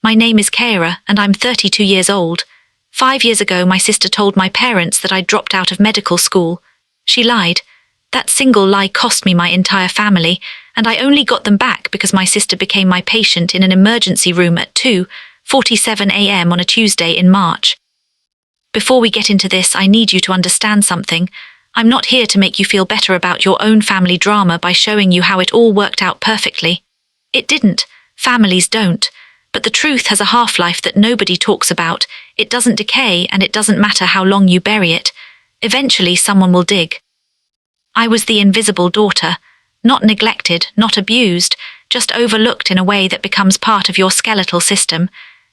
My name is Kara, and I'm 32 years old. 5 years ago, my sister told my parents that I'd dropped out of medical school. She lied. That single lie cost me my entire family, and I only got them back because my sister became my patient in an emergency room at 2:47 a.m. on a Tuesday in March. Before we get into this, I need you to understand something. I'm not here to make you feel better about your own family drama by showing you how it all worked out perfectly. It didn't. Families don't. But the truth has a half-life that nobody talks about. It doesn't decay, and it doesn't matter how long you bury it. Eventually, someone will dig. I was the invisible daughter. Not neglected, not abused, just overlooked in a way that becomes part of your skeletal system.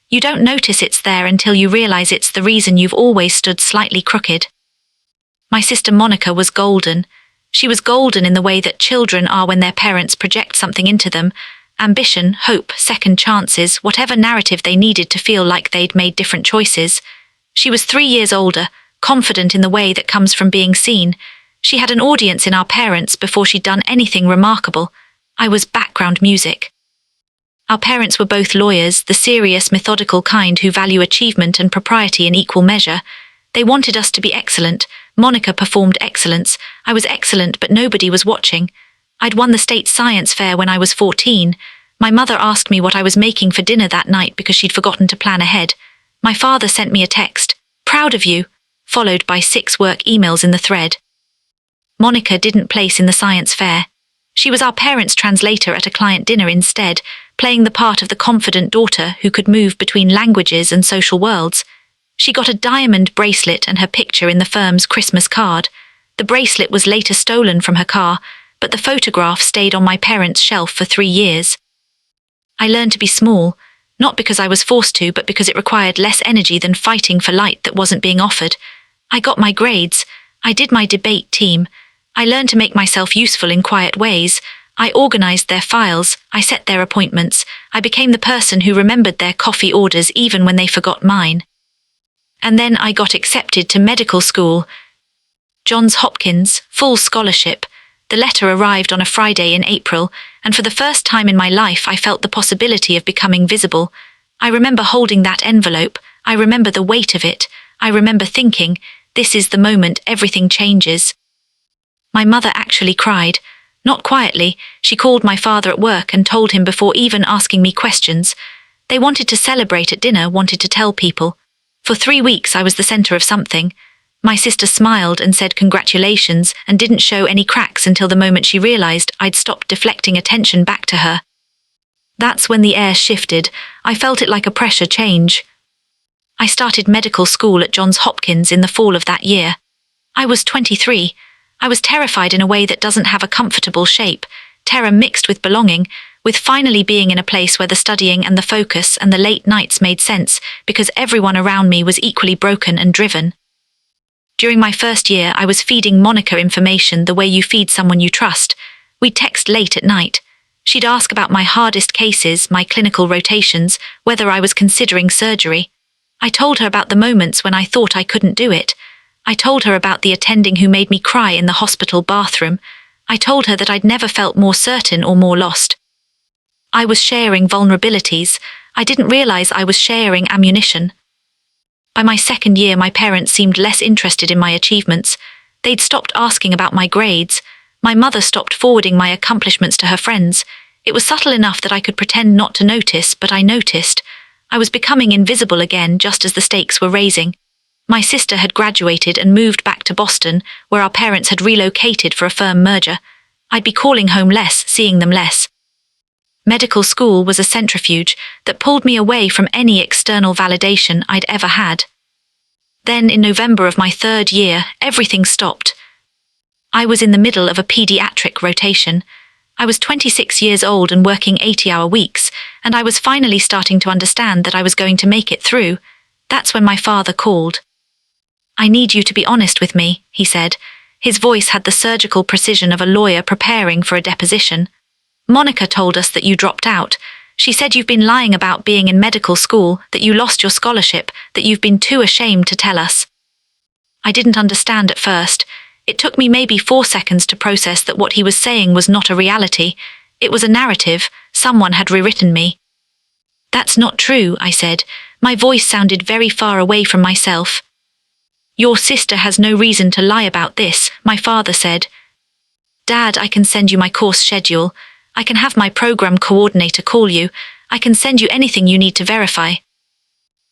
You don't notice it's there until you realize it's the reason you've always stood slightly crooked. My sister Monica was golden. She was golden in the way that children are when their parents project something into them. Ambition, hope, second chances, whatever narrative they needed to feel like they'd made different choices. She was 3 years older, confident in the way that comes from being seen. She had an audience in our parents before she'd done anything remarkable. I was background music. Our parents were both lawyers, the serious, methodical kind who value achievement and propriety in equal measure. They wanted us to be excellent. Monica performed excellence. I was excellent, but nobody was watching. I'd won the state science fair when I was 14. My mother asked me what I was making for dinner that night because she'd forgotten to plan ahead. My father sent me a text, "Proud of you," followed by 6 work emails in the thread. Monica didn't place in the science fair. She was our parents' translator at a client dinner instead, playing the part of the confident daughter who could move between languages and social worlds. She got a diamond bracelet and her picture in the firm's Christmas card. The bracelet was later stolen from her car, but the photograph stayed on my parents' shelf for 3 years. I learned to be small, not because I was forced to, but because it required less energy than fighting for light that wasn't being offered. I got my grades. I did my debate team. I learned to make myself useful in quiet ways. I organized their files. I set their appointments. I became the person who remembered their coffee orders even when they forgot mine. And then I got accepted to medical school. Johns Hopkins, full scholarship. The letter arrived on a Friday in April, and for the first time in my life I felt the possibility of becoming visible. I remember holding that envelope. I remember the weight of it. I remember thinking, this is the moment everything changes. My mother actually cried. Not quietly, she called my father at work and told him before even asking me questions. They wanted to celebrate at dinner, wanted to tell people. For 3 weeks I was the center of something. My sister smiled and said congratulations and didn't show any cracks until the moment she realized I'd stopped deflecting attention back to her. That's when the air shifted. I felt it like a pressure change. I started medical school at Johns Hopkins in the fall of that year. I was 23. I was terrified in a way that doesn't have a comfortable shape, terror mixed with belonging, with finally being in a place where the studying and the focus and the late nights made sense because everyone around me was equally broken and driven. During my first year, I was feeding Monica information the way you feed someone you trust. We'd text late at night. She'd ask about my hardest cases, my clinical rotations, whether I was considering surgery. I told her about the moments when I thought I couldn't do it. I told her about the attending who made me cry in the hospital bathroom. I told her that I'd never felt more certain or more lost. I was sharing vulnerabilities. I didn't realize I was sharing ammunition. By my second year, my parents seemed less interested in my achievements. They'd stopped asking about my grades. My mother stopped forwarding my accomplishments to her friends. It was subtle enough that I could pretend not to notice, but I noticed. I was becoming invisible again just as the stakes were raising. My sister had graduated and moved back to Boston, where our parents had relocated for a firm merger. I'd be calling home less, seeing them less. Medical school was a centrifuge that pulled me away from any external validation I'd ever had. Then, in November of my 3rd year, everything stopped. I was in the middle of a pediatric rotation. I was 26 years old and working 80-hour weeks, and I was finally starting to understand that I was going to make it through. That's when my father called. "I need you to be honest with me," he said. His voice had the surgical precision of a lawyer preparing for a deposition. "Monica told us that you dropped out. She said you've been lying about being in medical school, that you lost your scholarship, that you've been too ashamed to tell us." I didn't understand at first. It took me maybe 4 seconds to process that what he was saying was not a reality. It was a narrative. Someone had rewritten me. That's not true, I said. My voice sounded very far away from myself. Your sister has no reason to lie about this, my father said. Dad, I can send you my course schedule. I can have my program coordinator call you. I can send you anything you need to verify.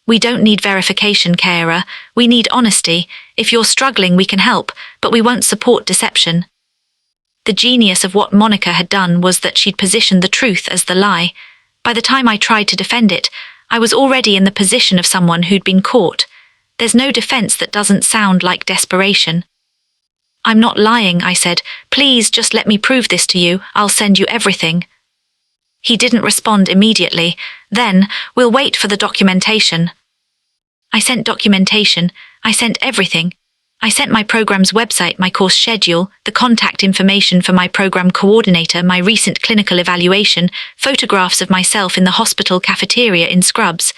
We don't need verification, Kara. We need honesty. If you're struggling, we can help, but we won't support deception. The genius of what Monica had done was that she'd positioned the truth as the lie. By the time I tried to defend it, I was already in the position of someone who'd been caught. There's no defense that doesn't sound like desperation. I'm not lying, I said. Please just let me prove this to you. I'll send you everything. He didn't respond immediately. Then, we'll wait for the documentation. I sent documentation. I sent everything. I sent my program's website, my course schedule, the contact information for my program coordinator, my recent clinical evaluation, photographs of myself in the hospital cafeteria in scrubs.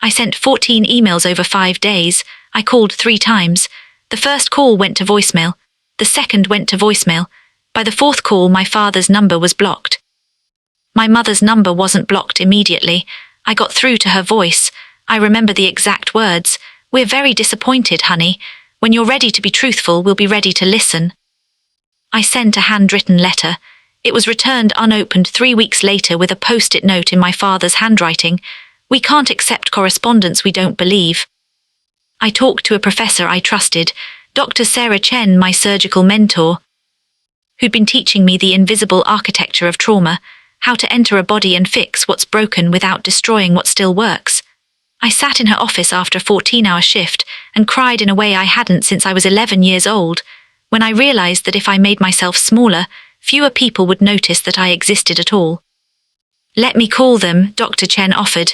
I sent 14 emails over 5 days. I called 3 times. The first call went to voicemail. The second went to voicemail. By the 4th call, my father's number was blocked. My mother's number wasn't blocked immediately. I got through to her voice. I remember the exact words. We're very disappointed, honey. When you're ready to be truthful, we'll be ready to listen. I sent a handwritten letter. It was returned unopened 3 weeks later with a post-it note in my father's handwriting. We can't accept correspondence we don't believe. I talked to a professor I trusted, Dr. Sarah Chen, my surgical mentor, who'd been teaching me the invisible architecture of trauma, how to enter a body and fix what's broken without destroying what still works. I sat in her office after a 14-hour shift and cried in a way I hadn't since I was 11 years old, when I realized that if I made myself smaller, fewer people would notice that I existed at all. Let me call them, Dr. Chen offered.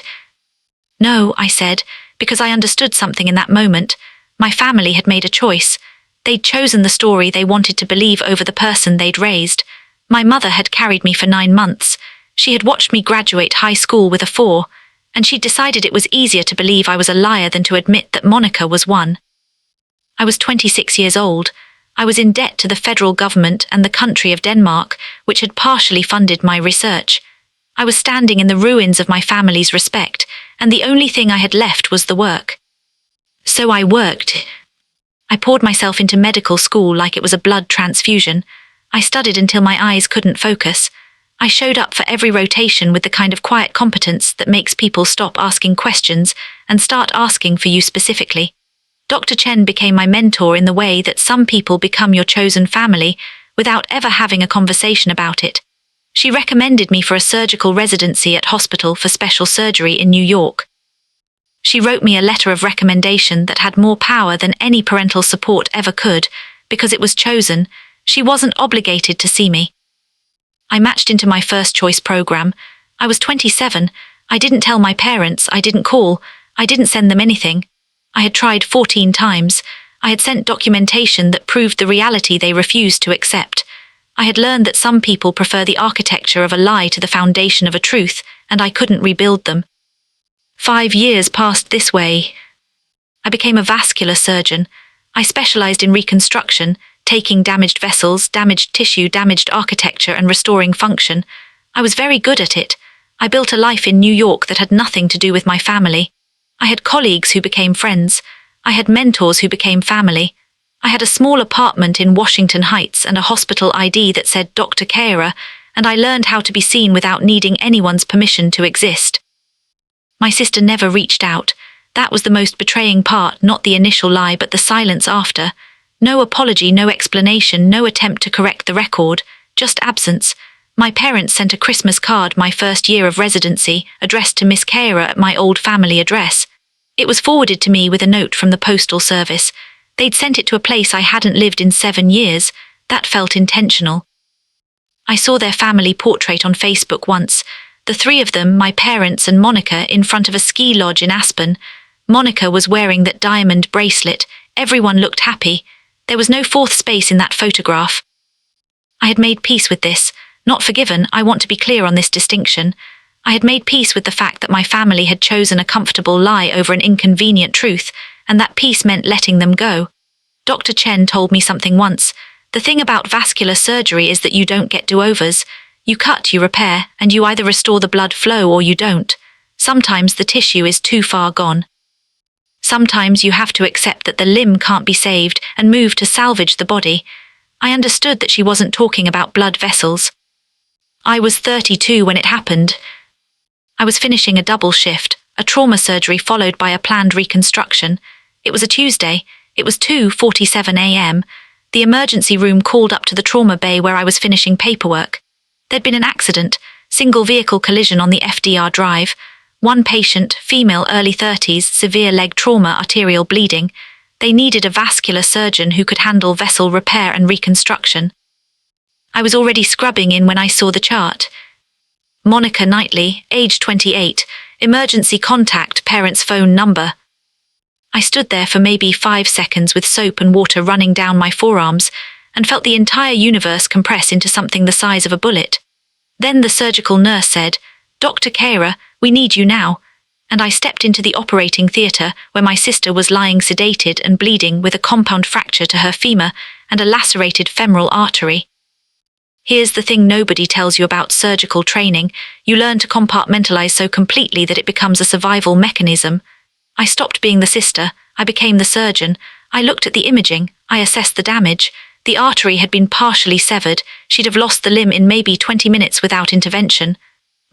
No, I said, because I understood something in that moment. My family had made a choice. They'd chosen the story they wanted to believe over the person they'd raised. My mother had carried me for 9 months. She had watched me graduate high school with a 4, and she'd decided it was easier to believe I was a liar than to admit that Monica was one. I was 26 years old. I was in debt to the federal government and the country of Denmark, which had partially funded my research. I was standing in the ruins of my family's respect, and the only thing I had left was the work. So I worked. I poured myself into medical school like it was a blood transfusion. I studied until my eyes couldn't focus. I showed up for every rotation with the kind of quiet competence that makes people stop asking questions and start asking for you specifically. Dr. Chen became my mentor in the way that some people become your chosen family without ever having a conversation about it. She recommended me for a surgical residency at hospital for special surgery in New York. She wrote me a letter of recommendation that had more power than any parental support ever could, because it was chosen. She wasn't obligated to see me. I matched into my first choice program. I was 27. I didn't tell my parents. I didn't call. I didn't send them anything. I had tried 14 times. I had sent documentation that proved the reality they refused to accept. I had learned that some people prefer the architecture of a lie to the foundation of a truth, and I couldn't rebuild them. 5 years passed this way. I became a vascular surgeon. I specialized in reconstruction, taking damaged vessels, damaged tissue, damaged architecture, and restoring function. I was very good at it. I built a life in New York that had nothing to do with my family. I had colleagues who became friends. I had mentors who became family. I had a small apartment in Washington Heights and a hospital ID that said Dr. Kara, and I learned how to be seen without needing anyone's permission to exist. My sister never reached out. That was the most betraying part, not the initial lie but the silence after. No apology, no explanation, no attempt to correct the record, just absence. My parents sent a Christmas card my first year of residency, addressed to Miss Kara at my old family address. It was forwarded to me with a note from the postal service. They'd sent it to a place I hadn't lived in 7 years. That felt intentional. I saw their family portrait on Facebook once. The 3 of them, my parents and Monica, in front of a ski lodge in Aspen. Monica was wearing that diamond bracelet. Everyone looked happy. There was no 4th space in that photograph. I had made peace with this. Not forgiven, I want to be clear on this distinction. I had made peace with the fact that my family had chosen a comfortable lie over an inconvenient truth, and that peace meant letting them go. Dr. Chen told me something once. The thing about vascular surgery is that you don't get do-overs. You cut, you repair, and you either restore the blood flow or you don't. Sometimes the tissue is too far gone. Sometimes you have to accept that the limb can't be saved and move to salvage the body. I understood that she wasn't talking about blood vessels. I was 32 when it happened. I was finishing a double shift, a trauma surgery followed by a planned reconstruction. It was a Tuesday. It was 2:47 a.m. The emergency room called up to the trauma bay where I was finishing paperwork. There'd been an accident, single vehicle collision on the FDR drive. One patient, female, early 30s, severe leg trauma, arterial bleeding. They needed a vascular surgeon who could handle vessel repair and reconstruction. I was already scrubbing in when I saw the chart. Monica Knightley, age 28, emergency contact, parents' phone number. I stood there for maybe 5 seconds with soap and water running down my forearms and felt the entire universe compress into something the size of a bullet. Then the surgical nurse said, "Dr. Kara, we need you now," and I stepped into the operating theatre where my sister was lying sedated and bleeding with a compound fracture to her femur and a lacerated femoral artery. Here's the thing nobody tells you about surgical training. You learn to compartmentalize so completely that it becomes a survival mechanism. I stopped being the sister. I became the surgeon. I looked at the imaging. I assessed the damage. The artery had been partially severed. She'd have lost the limb in maybe 20 minutes without intervention.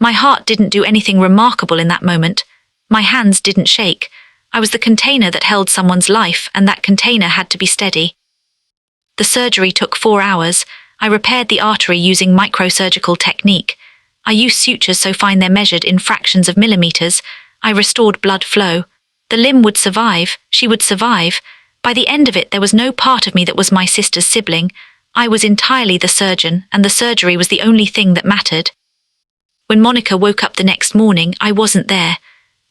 My heart didn't do anything remarkable in that moment. My hands didn't shake. I was the container that held someone's life, and that container had to be steady. The surgery took 4 hours. I repaired the artery using microsurgical technique. I used sutures so fine they're measured in fractions of millimeters. I restored blood flow. The limb would survive. She would survive. By the end of it, there was no part of me that was my sister's sibling. I was entirely the surgeon, and the surgery was the only thing that mattered. When Monica woke up the next morning, I wasn't there.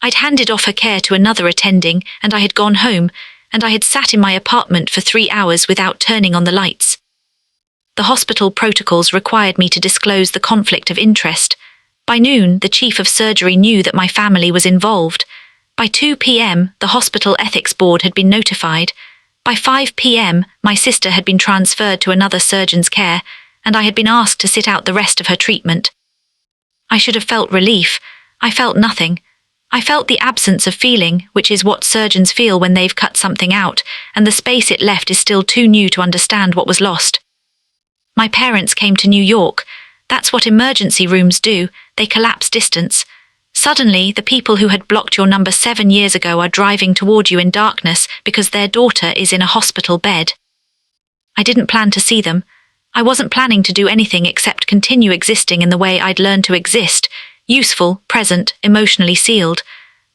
I'd handed off her care to another attending, and I had gone home, and I had sat in my apartment for 3 hours without turning on the lights. The hospital protocols required me to disclose the conflict of interest. By noon, the chief of surgery knew that my family was involved. By 2 p.m., the hospital ethics board had been notified. By 5 p.m., my sister had been transferred to another surgeon's care, and I had been asked to sit out the rest of her treatment. I should have felt relief. I felt nothing. I felt the absence of feeling, which is what surgeons feel when they've cut something out, and the space it left is still too new to understand what was lost. My parents came to New York. That's what emergency rooms do. They collapse distance. Suddenly, the people who had blocked your number 7 years ago are driving toward you in darkness because their daughter is in a hospital bed. I didn't plan to see them. I wasn't planning to do anything except continue existing in the way I'd learned to exist, useful, present, emotionally sealed.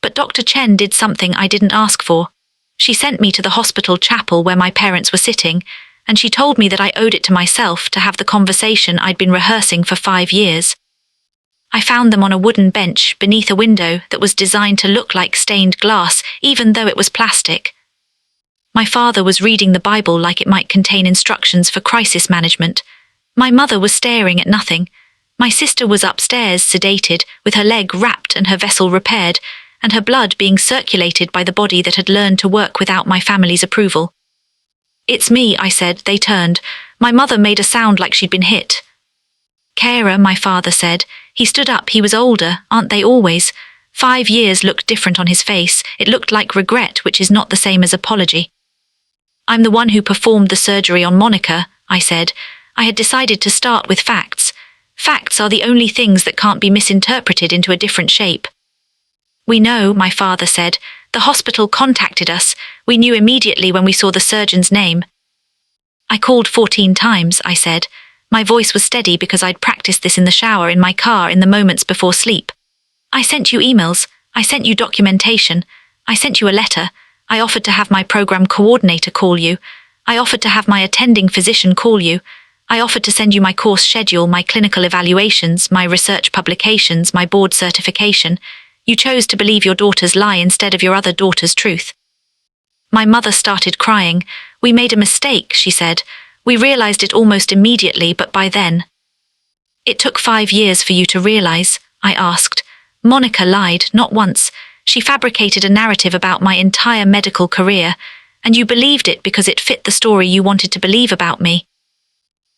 But Dr. Chen did something I didn't ask for. She sent me to the hospital chapel where my parents were sitting, and she told me that I owed it to myself to have the conversation I'd been rehearsing for 5 years. I found them on a wooden bench beneath a window that was designed to look like stained glass, even though it was plastic. My father was reading the Bible like it might contain instructions for crisis management. My mother was staring at nothing. My sister was upstairs, sedated, with her leg wrapped and her vessel repaired, and her blood being circulated by the body that had learned to work without my family's approval. "It's me," I said. They turned. My mother made a sound like she'd been hit. "Kara," my father said. He stood up. He was older, aren't they always? 5 years looked different on his face. It looked like regret, which is not the same as apology. "I'm the one who performed the surgery on Monica," I said. I had decided to start with facts. Facts are the only things that can't be misinterpreted into a different shape. "We know," my father said. "The hospital contacted us. We knew immediately when we saw the surgeon's name." "I called 14 times, I said. My voice was steady because I'd practiced this in the shower in my car in the moments before sleep. "I sent you emails. I sent you documentation. I sent you a letter. I offered to have my program coordinator call you. I offered to have my attending physician call you. I offered to send you my course schedule, my clinical evaluations, my research publications, my board certification. You chose to believe your daughter's lie instead of your other daughter's truth." My mother started crying. "We made a mistake," she said. "We realized it almost immediately, but by then." "It took 5 years for you to realize?" I asked. "Monica lied, not once. She fabricated a narrative about my entire medical career, and you believed it because it fit the story you wanted to believe about me."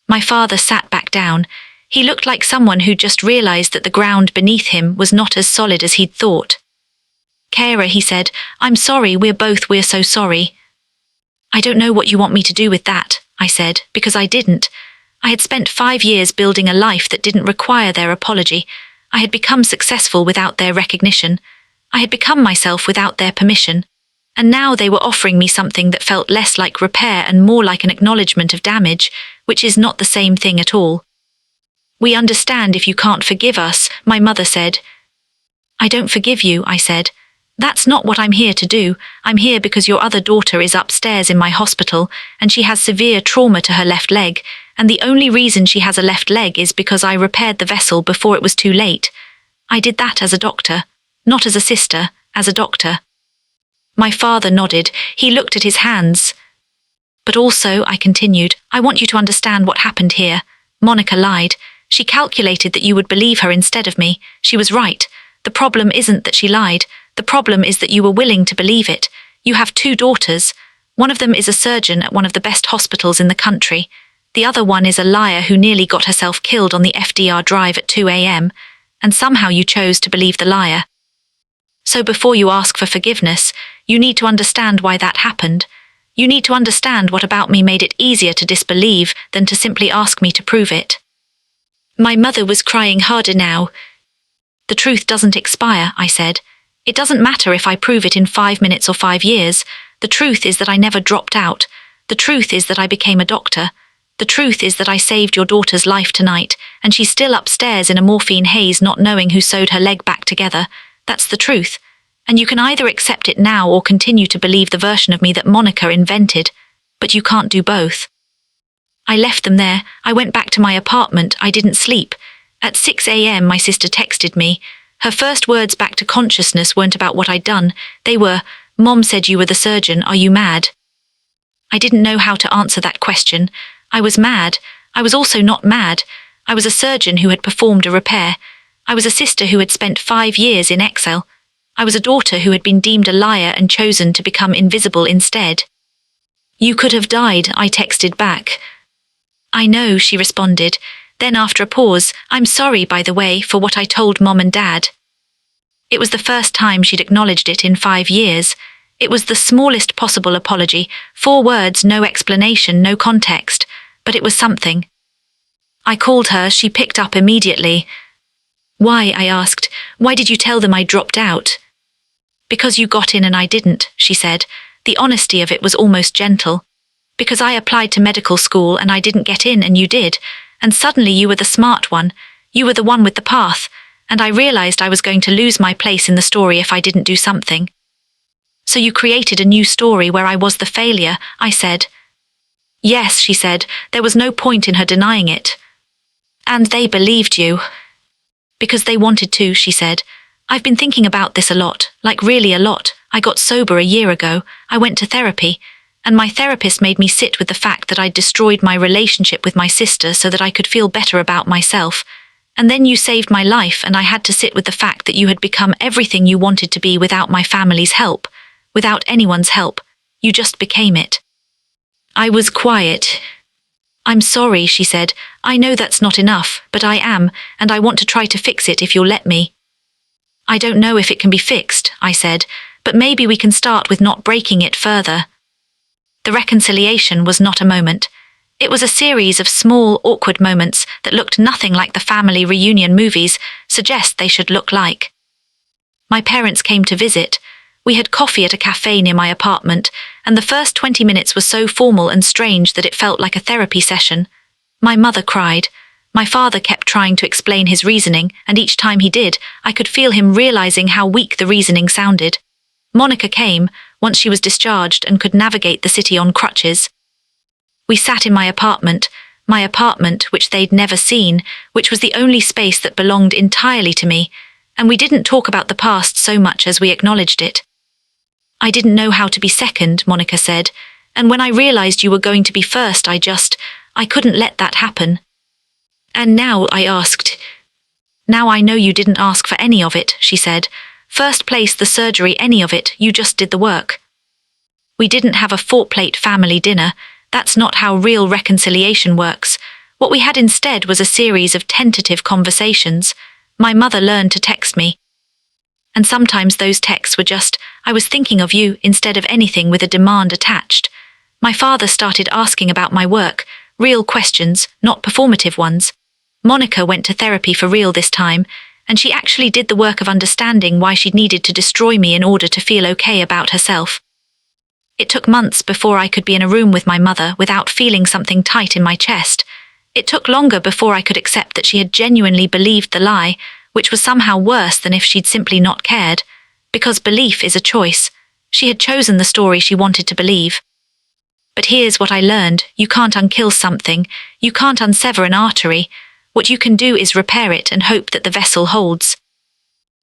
My father sat back down. He looked like someone who'd just realized that the ground beneath him was not as solid as he'd thought. "Kara," he said, "I'm sorry, we're so sorry." "I don't know what you want me to do with that," I said, because I didn't. I had spent 5 years building a life that didn't require their apology. I had become successful without their recognition. I had become myself without their permission. And now they were offering me something that felt less like repair and more like an acknowledgement of damage, which is not the same thing at all. "We understand if you can't forgive us," my mother said. "I don't forgive you," I said. "That's not what I'm here to do. I'm here because your other daughter is upstairs in my hospital, and she has severe trauma to her left leg, and the only reason she has a left leg is because I repaired the vessel before it was too late. I did that as a doctor, not as a sister, as a doctor." My father nodded. He looked at his hands. "But also," I continued, "I want you to understand what happened here. Monica lied. She calculated that you would believe her instead of me. She was right. The problem isn't that she lied. The problem is that you were willing to believe it. You have 2 daughters. One of them is a surgeon at one of the best hospitals in the country. The other one is a liar who nearly got herself killed on the FDR drive at 2 a.m. And somehow you chose to believe the liar. So before you ask for forgiveness, you need to understand why that happened. You need to understand what about me made it easier to disbelieve than to simply ask me to prove it." My mother was crying harder now. "The truth doesn't expire," I said. "It doesn't matter if I prove it in 5 minutes or 5 years. The truth is that I never dropped out. The truth is that I became a doctor. The truth is that I saved your daughter's life tonight, and she's still upstairs in a morphine haze not knowing who sewed her leg back together. That's the truth. And you can either accept it now or continue to believe the version of me that Monica invented, but you can't do both." I left them there. I went back to my apartment. I didn't sleep. At 6 a.m. my sister texted me. Her first words back to consciousness weren't about what I'd done. They were, "Mom said you were the surgeon. Are you mad?" I didn't know how to answer that question. I was mad. I was also not mad. I was a surgeon who had performed a repair. I was a sister who had spent 5 years in exile. I was a daughter who had been deemed a liar and chosen to become invisible instead. "You could have died," I texted back. "I know," she responded. Then after a pause, "I'm sorry, by the way, for what I told Mom and Dad." It was the first time she'd acknowledged it in 5 years. It was the smallest possible apology, 4 words, no explanation, no context, but it was something. I called her. She picked up immediately. "Why?" I asked. "Why did you tell them I dropped out?" "Because you got in and I didn't," she said. The honesty of it was almost gentle. "Because I applied to medical school and I didn't get in and you did, and suddenly you were the smart one. You were the one with the path, and I realized I was going to lose my place in the story if I didn't do something. So you created a new story where I was the failure," I said. "Yes," she said. There was no point in her denying it. "And they believed you." "Because they wanted to," she said. "I've been thinking about this a lot, like really a lot. I got sober a year ago. I went to therapy, and my therapist made me sit with the fact that I'd destroyed my relationship with my sister so that I could feel better about myself. And then you saved my life, and I had to sit with the fact that you had become everything you wanted to be without my family's help, without anyone's help. You just became it." I was quiet. "I'm sorry," she said. "I know that's not enough, but I am, and I want to try to fix it if you'll let me." "I don't know if it can be fixed," I said, "but maybe we can start with not breaking it further." The reconciliation was not a moment. It was a series of small, awkward moments that looked nothing like the family reunion movies suggest they should look like. My parents came to visit. We had coffee at a cafe near my apartment, and the first 20 minutes were so formal and strange that it felt like a therapy session. My mother cried. My father kept trying to explain his reasoning, and each time he did, I could feel him realizing how weak the reasoning sounded. Monica came, once she was discharged and could navigate the city on crutches. We sat in my apartment, which they'd never seen, which was the only space that belonged entirely to me, and we didn't talk about the past so much as we acknowledged it. "I didn't know how to be second," Monica said, "and when I realized you were going to be first, I couldn't let that happen." "And now," I asked. "Now I know you didn't ask for any of it," she said. "First place, the surgery, any of it, you just did the work." We didn't have a 4-plate family dinner. That's not how real reconciliation works. What we had instead was a series of tentative conversations. My mother learned to text me. And sometimes those texts were just, "I was thinking of you," instead of anything with a demand attached. My father started asking about my work, real questions, not performative ones. Monica went to therapy for real this time, and she actually did the work of understanding why she'd needed to destroy me in order to feel okay about herself. It took months before I could be in a room with my mother without feeling something tight in my chest. It took longer before I could accept that she had genuinely believed the lie, which was somehow worse than if she'd simply not cared. Because belief is a choice. She had chosen the story she wanted to believe. But here's what I learned: you can't unkill something, you can't unsever an artery. What you can do is repair it and hope that the vessel holds.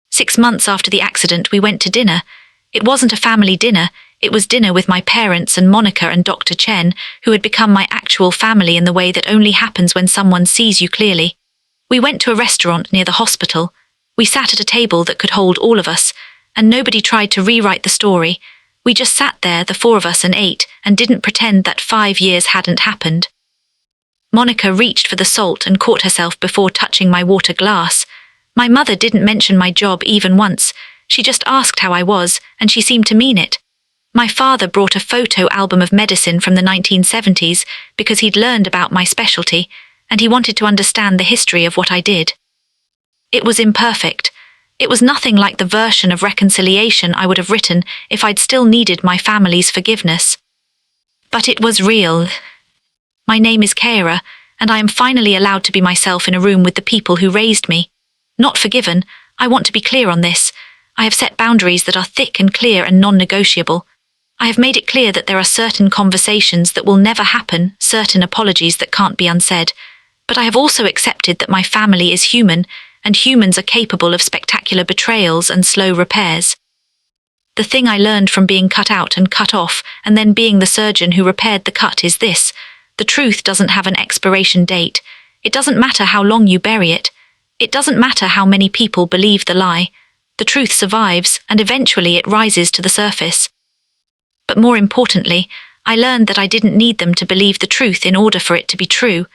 6 months after the accident, we went to dinner. It wasn't a family dinner, it was dinner with my parents and Monica and Dr. Chen, who had become my actual family in the way that only happens when someone sees you clearly. We went to a restaurant near the hospital. We sat at a table that could hold all of us, and nobody tried to rewrite the story. We just sat there, the four of us, and ate, and didn't pretend that 5 years hadn't happened. Monica reached for the salt and caught herself before touching my water glass. My mother didn't mention my job even once. She just asked how I was, and she seemed to mean it. My father brought a photo album of medicine from the 1970s because he'd learned about my specialty, and he wanted to understand the history of what I did. It was imperfect. It was nothing like the version of reconciliation I would have written if I'd still needed my family's forgiveness. But it was real. My name is Keira, and I am finally allowed to be myself in a room with the people who raised me. Not forgiven, I want to be clear on this. I have set boundaries that are thick and clear and non-negotiable. I have made it clear that there are certain conversations that will never happen, certain apologies that can't be unsaid. But I have also accepted that my family is human, and humans are capable of spectacular betrayals and slow repairs. The thing I learned from being cut out and cut off, and then being the surgeon who repaired the cut, is this: the truth doesn't have an expiration date. It doesn't matter how long you bury it. It doesn't matter how many people believe the lie. The truth survives, and eventually it rises to the surface. But more importantly, I learned that I didn't need them to believe the truth in order for it to be true.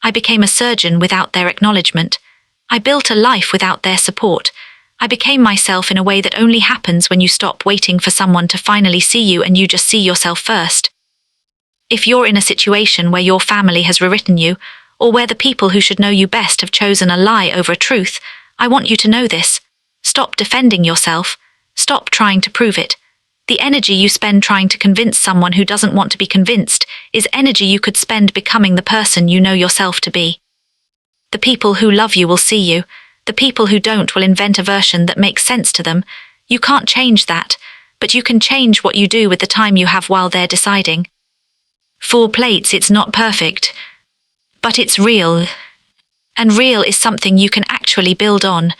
I became a surgeon without their acknowledgement. I built a life without their support. I became myself in a way that only happens when you stop waiting for someone to finally see you and you just see yourself first. If you're in a situation where your family has rewritten you, or where the people who should know you best have chosen a lie over a truth, I want you to know this. Stop defending yourself. Stop trying to prove it. The energy you spend trying to convince someone who doesn't want to be convinced is energy you could spend becoming the person you know yourself to be. The people who love you will see you. The people who don't will invent a version that makes sense to them. You can't change that, but you can change what you do with the time you have while they're deciding. 4 plates, it's not perfect, but it's real. And real is something you can actually build on.